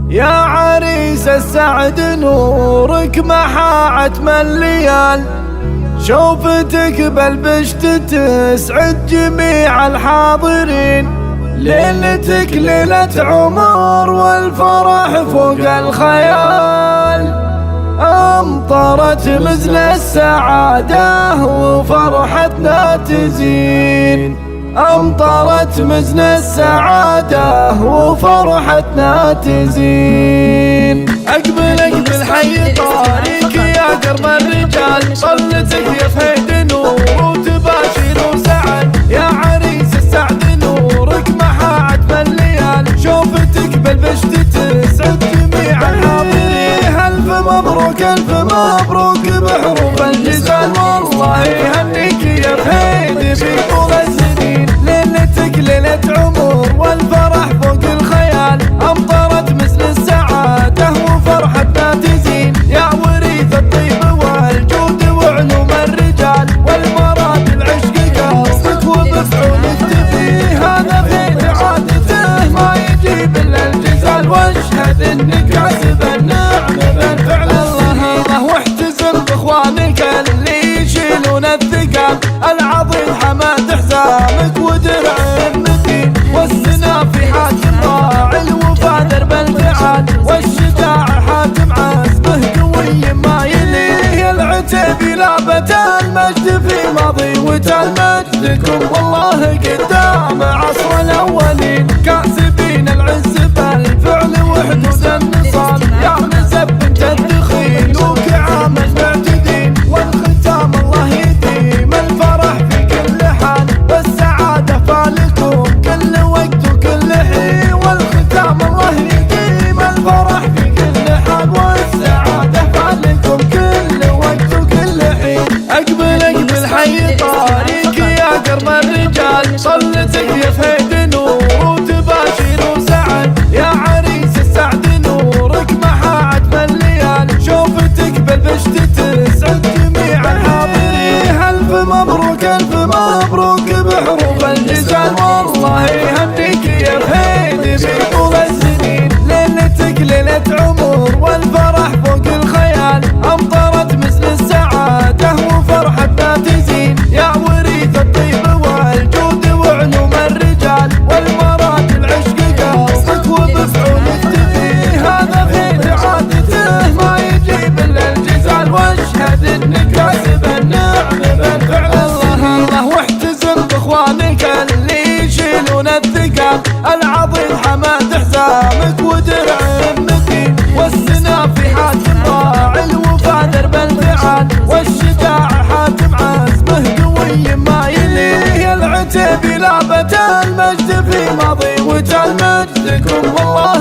يا عريس السعد نورك محاعة من الليال، شوفتك بالبشت تسعد جميع الحاضرين. ليلتك ليلة عمر والفرح فوق الخيال، أمطرت مزن السعادة وفرحتنا تزين. أمطرت مزن السعادة وفرحتنا تزين. أقبل أقبل حي طاريك يا درب الرجال، صلتك يا فهد نور وتباشر وسعد. يا عريس السعد نورك محاعة من الليال، شوفتك بالبشت تسعد جميع الحاضرين. ألف مبروك ألف مبروك بحروف الجزال، والله يهنيك يا فهد في طول السنين. ليلتك ليلة عمر والفرح فوق الخيال، أمطرت مثل السعادة وفرحتنا تزين. يا وريث الطيب والجود وعلوم الرجال، والمراد العشق قصدك وبفعولك تفيه. هذا خير عادته ما يجيب إلا الجزال، واشهد انك عسب النعم بالفعل. الله واحتزم باخوانك اللي يشيلون الثقال، العظيم حماد حزامك ودرع المتين، والسنا في حاتم راعي الوفا درب الفعال، والشجاع حاتم عزمه قوي ما يليه. العتيبي لابت المجد في ماضي وتال مجدكم، والله قدام عصر الاولين. كاسبين العز بالفعل وحدود النصال، يا نسب بنت الدخيل وكعام المعتدين. والختام الله يديم الفرح في كل حال، والسعادة فالكم كل وقت وكل حين. والختام الله يديم الفرح في كل حال، والسعادة فالكم كل وقت وكل حين. أقبل أقبل حي طاريك يا درب الرجال، صلتك يا فهد نور وتباشر وسعد. يا عريس السعد نورك محاعة من الليال، شوفتك بالبشت تسعد جميع الحاضرين. ألف مبروك ألف مبروك بحروف الجزال، والله يهنيك يا فهد في طول السنين. ليلتك ليلة عمر والفرح فوق الخيال، أمطرت مثل السعادة وفرحتنا تزين. يا وريث الطيب والجود وعلوم الرجال، والمراد العشق قصدك وبفعولك تفيه. هذا خير عادته ما يجيب إلا الجزال، واشهد انك عسب النعم بالفعل. الله واحتزم باخوانك اللي يشيلون الثقال، العظيم حماد حزامك ودرع المتين، والسنا في حاتم راعي الوفا درب الفعال، والشجاع حاتم عزمه قوي ما يليه. العتيبي لابت المجد في ماضي وتال مجدكم، والله